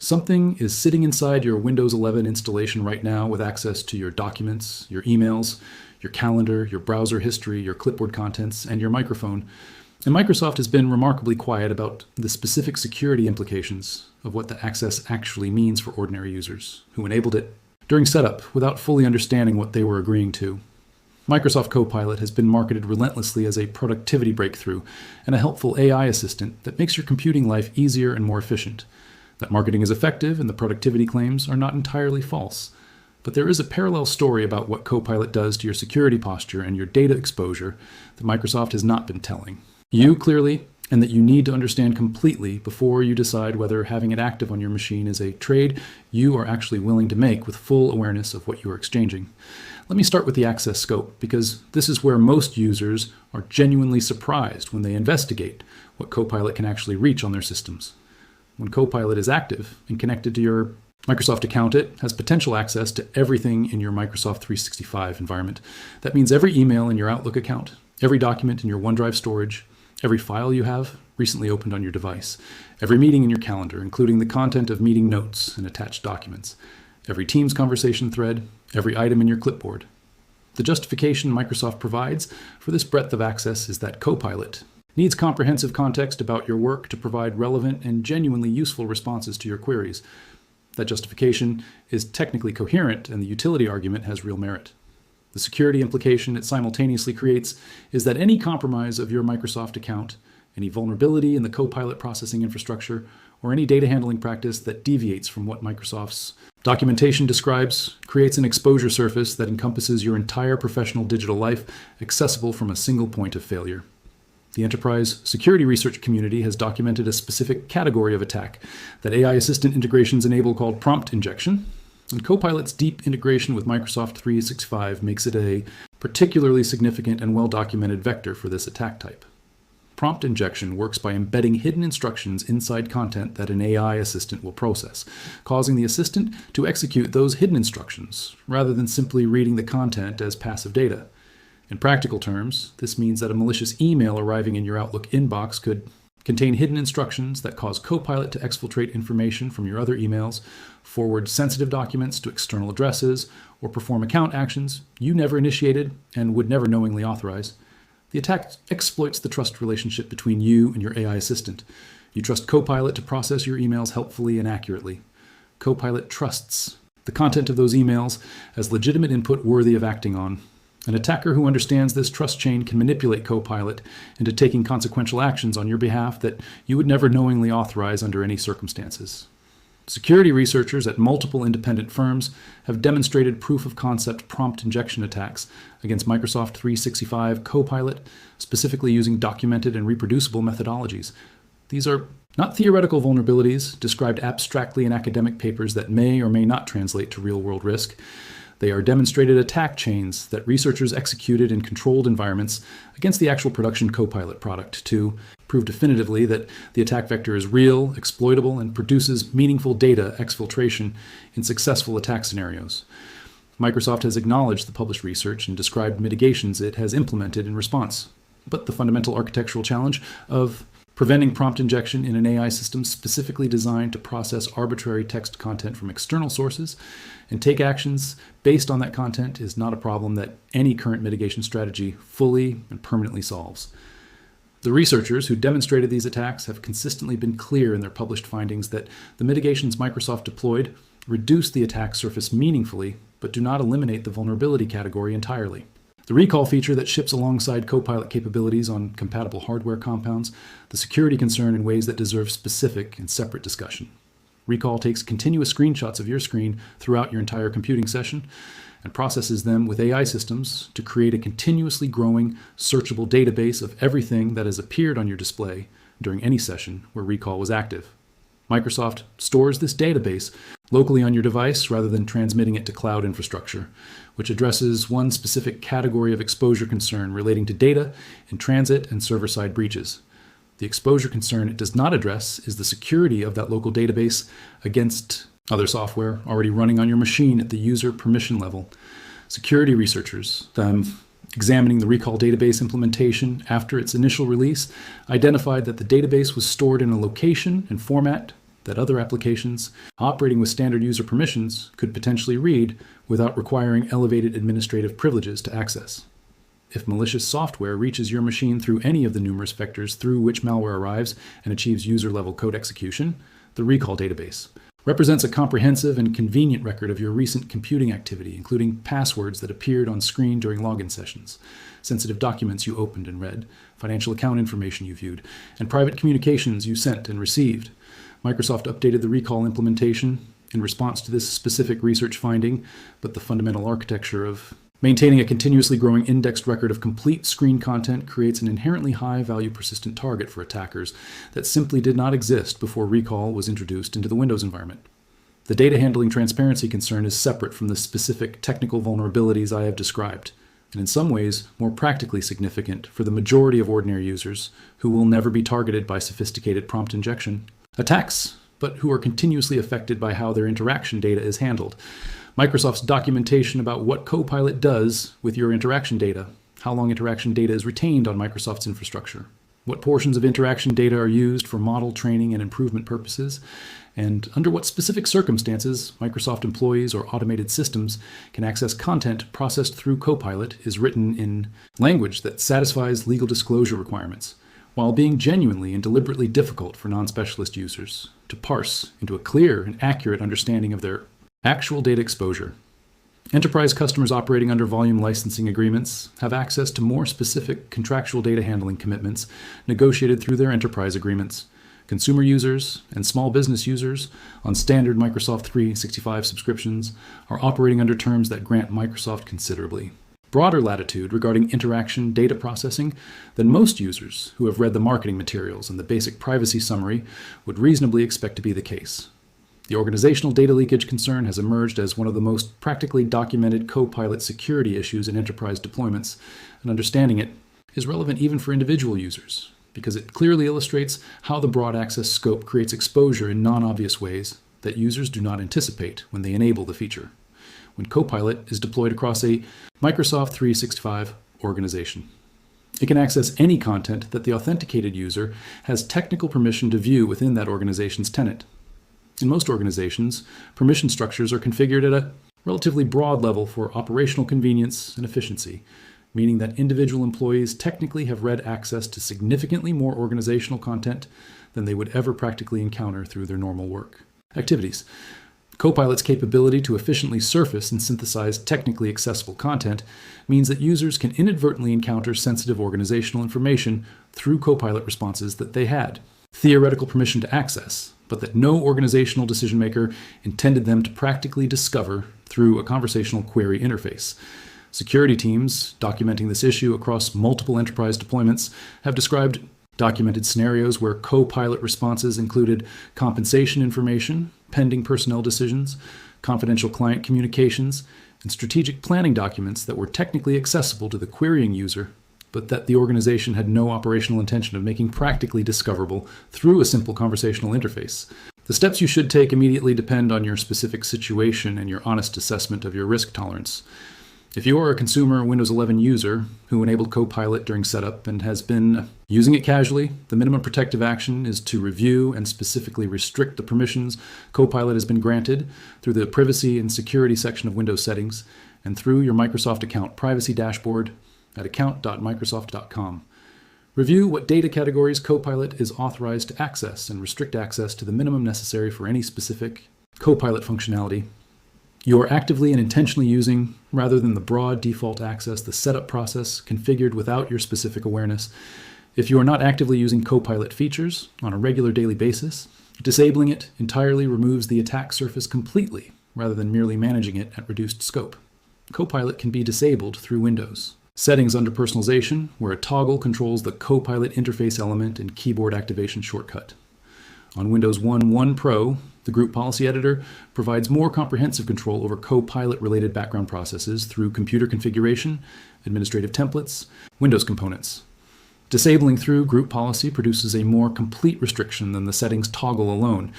Something is sitting inside your Windows 11 installation right now with access to your documents, your emails, your calendar, your browser history, your clipboard contents, and your microphone. And Microsoft has been remarkably quiet about the specific security implications of what the access actually means for ordinary users who enabled it during setup without fully understanding what they were agreeing to. Microsoft Copilot has been marketed relentlessly as a productivity breakthrough and a helpful AI assistant that makes your computing life easier and more efficient. That marketing is effective and the productivity claims are not entirely false. But there is a parallel story about what Copilot does to your security posture and your data exposure that Microsoft has not been telling you clearly, and that you need to understand completely before you decide whether having it active on your machine is a trade you are actually willing to make with full awareness of what you are exchanging. Let me start with the access scope, because this is where most users are genuinely surprised when they investigate what Copilot can actually reach on their systems. When Copilot is active and connected to your Microsoft account, it has potential access to everything in your Microsoft 365 environment. That means every email in your Outlook account, every document in your OneDrive storage, every file you have recently opened on your device, every meeting in your calendar, including the content of meeting notes and attached documents, every Teams conversation thread, every item in your clipboard. The justification Microsoft provides for this breadth of access is that Copilot needs comprehensive context about your work to provide relevant and genuinely useful responses to your queries. That justification is technically coherent, and the utility argument has real merit. The security implication it simultaneously creates is that any compromise of your Microsoft account, any vulnerability in the Copilot processing infrastructure, or any data handling practice that deviates from what Microsoft's documentation describes creates an exposure surface that encompasses your entire professional digital life, accessible from a single point of failure. The enterprise security research community has documented a specific category of attack that AI assistant integrations enable called prompt injection, and Copilot's deep integration with Microsoft 365 makes it a particularly significant and well-documented vector for this attack type. Prompt injection works by embedding hidden instructions inside content that an AI assistant will process, causing the assistant to execute those hidden instructions rather than simply reading the content as passive data. In practical terms, this means that a malicious email arriving in your Outlook inbox could contain hidden instructions that cause Copilot to exfiltrate information from your other emails, forward sensitive documents to external addresses, or perform account actions you never initiated and would never knowingly authorize. The attack exploits the trust relationship between you and your AI assistant. You trust Copilot to process your emails helpfully and accurately. Copilot trusts the content of those emails as legitimate input worthy of acting on. An attacker who understands this trust chain can manipulate Copilot into taking consequential actions on your behalf that you would never knowingly authorize under any circumstances. Security researchers at multiple independent firms have demonstrated proof-of-concept prompt injection attacks against Microsoft 365 Copilot, specifically using documented and reproducible methodologies. These are not theoretical vulnerabilities described abstractly in academic papers that may or may not translate to real-world risk. They are demonstrated attack chains that researchers executed in controlled environments against the actual production Copilot product to prove definitively that the attack vector is real, exploitable, and produces meaningful data exfiltration in successful attack scenarios. Microsoft has acknowledged the published research and described mitigations it has implemented in response. But the fundamental architectural challenge of preventing prompt injection in an AI system specifically designed to process arbitrary text content from external sources and take actions based on that content is not a problem that any current mitigation strategy fully and permanently solves. The researchers who demonstrated these attacks have consistently been clear in their published findings that the mitigations Microsoft deployed reduce the attack surface meaningfully, but do not eliminate the vulnerability category entirely. The recall feature that ships alongside Copilot capabilities on compatible hardware compounds the security concern in ways that deserve specific and separate discussion. Recall takes continuous screenshots of your screen throughout your entire computing session and processes them with AI systems to create a continuously growing, searchable database of everything that has appeared on your display during any session where Recall was active. Microsoft stores this database locally on your device rather than transmitting it to cloud infrastructure, which addresses one specific category of exposure concern relating to data in transit and server-side breaches. The exposure concern it does not address is the security of that local database against other software already running on your machine at the user permission level. Security researchers, examining the Recall database implementation after its initial release, identified that the database was stored in a location and format that other applications operating with standard user permissions could potentially read without requiring elevated administrative privileges to access. If malicious software reaches your machine through any of the numerous vectors through which malware arrives and achieves user-level code execution, the recall database represents a comprehensive and convenient record of your recent computing activity, including passwords that appeared on screen during login sessions, sensitive documents you opened and read, financial account information you viewed, and private communications you sent and received. Microsoft updated the recall implementation in response to this specific research finding, but the fundamental architecture of maintaining a continuously growing indexed record of complete screen content creates an inherently high-value persistent target for attackers that simply did not exist before recall was introduced into the Windows environment. The data handling transparency concern is separate from the specific technical vulnerabilities I have described, and in some ways more practically significant for the majority of ordinary users who will never be targeted by sophisticated prompt injection attacks, but who are continuously affected by how their interaction data is handled. Microsoft's documentation about what Copilot does with your interaction data, how long interaction data is retained on Microsoft's infrastructure, what portions of interaction data are used for model training and improvement purposes, and under what specific circumstances Microsoft employees or automated systems can access content processed through Copilot is written in language that satisfies legal disclosure requirements, while being genuinely and deliberately difficult for non-specialist users to parse into a clear and accurate understanding of their actual data exposure. Enterprise customers operating under volume licensing agreements have access to more specific contractual data handling commitments negotiated through their enterprise agreements. Consumer users and small business users on standard Microsoft 365 subscriptions are operating under terms that grant Microsoft considerably broader latitude regarding interaction data processing than most users who have read the marketing materials and the basic privacy summary would reasonably expect to be the case. The organizational data leakage concern has emerged as one of the most practically documented Copilot security issues in enterprise deployments, and understanding it is relevant even for individual users, because it clearly illustrates how the broad access scope creates exposure in non-obvious ways that users do not anticipate when they enable the feature, when Copilot is deployed across a Microsoft 365 organization. It can access any content that the authenticated user has technical permission to view within that organization's tenant. In most organizations, permission structures are configured at a relatively broad level for operational convenience and efficiency, meaning that individual employees technically have read access to significantly more organizational content than they would ever practically encounter through their normal work activities. Copilot's capability to efficiently surface and synthesize technically accessible content means that users can inadvertently encounter sensitive organizational information through Copilot responses that they had theoretical permission to access, but that no organizational decision maker intended them to practically discover through a conversational query interface. Security teams documenting this issue across multiple enterprise deployments have described documented scenarios where Copilot responses included compensation information, pending personnel decisions, confidential client communications, and strategic planning documents that were technically accessible to the querying user, but that the organization had no operational intention of making practically discoverable through a simple conversational interface. The steps you should take immediately depend on your specific situation and your honest assessment of your risk tolerance. If you are a consumer Windows 11 user who enabled Copilot during setup and has been using it casually, the minimum protective action is to review and specifically restrict the permissions Copilot has been granted through the privacy and security section of Windows settings and through your Microsoft account privacy dashboard at account.microsoft.com. Review what data categories Copilot is authorized to access and restrict access to the minimum necessary for any specific Copilot functionality you are actively and intentionally using, rather than the broad default access, the setup process configured without your specific awareness. If you are not actively using Copilot features on a regular daily basis, disabling it entirely removes the attack surface completely, rather than merely managing it at reduced scope. Copilot can be disabled through Windows. Settings under Personalization, where a toggle controls the Copilot interface element and keyboard activation shortcut. On Windows 11 Pro, the Group Policy Editor provides more comprehensive control over Copilot-related background processes through computer configuration, administrative templates, Windows components. Disabling through Group Policy produces a more complete restriction than the settings toggle alone,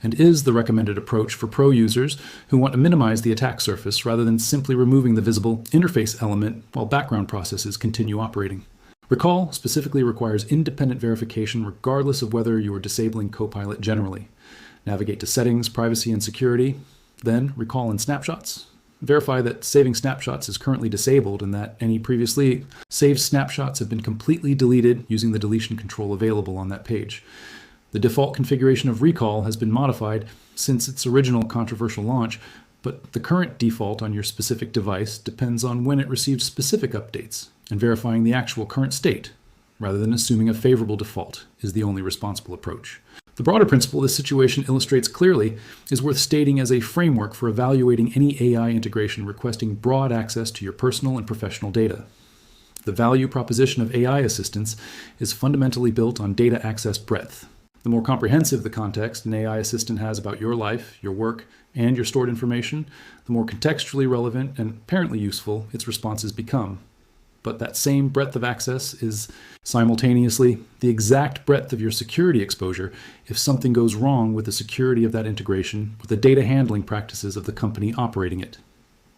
and is the recommended approach for Pro users who want to minimize the attack surface rather than simply removing the visible interface element while background processes continue operating. Recall specifically requires independent verification regardless of whether you are disabling Copilot generally. Navigate to Settings, Privacy, and Security. Then Recall and Snapshots. Verify that saving snapshots is currently disabled and that any previously saved snapshots have been completely deleted using the deletion control available on that page. The default configuration of Recall has been modified since its original controversial launch, but the current default on your specific device depends on when it receives specific updates, and verifying the actual current state, rather than assuming a favorable default, is the only responsible approach. The broader principle this situation illustrates clearly is worth stating as a framework for evaluating any AI integration requesting broad access to your personal and professional data. The value proposition of AI assistance is fundamentally built on data access breadth. The more comprehensive the context an AI assistant has about your life, your work, and your stored information, the more contextually relevant and apparently useful its responses become. But that same breadth of access is simultaneously the exact breadth of your security exposure if something goes wrong with the security of that integration with the data handling practices of the company operating it.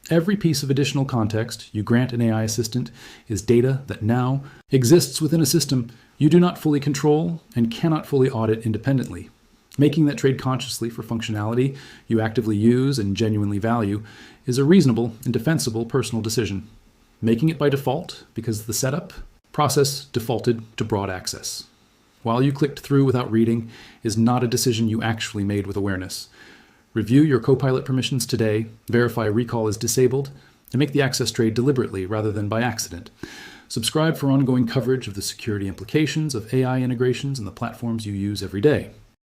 Every piece of additional context you grant an AI assistant is data that now exists within a system you do not fully control and cannot fully audit independently. Making that trade consciously for functionality you actively use and genuinely value is a reasonable and defensible personal decision. Making it by default because the setup process defaulted to broad access. While you clicked through without reading is not a decision you actually made with awareness. Review your Copilot permissions today, verify Recall is disabled, and make the access trade deliberately rather than by accident. Subscribe for ongoing coverage of the security implications of AI integrations in the platforms you use every day.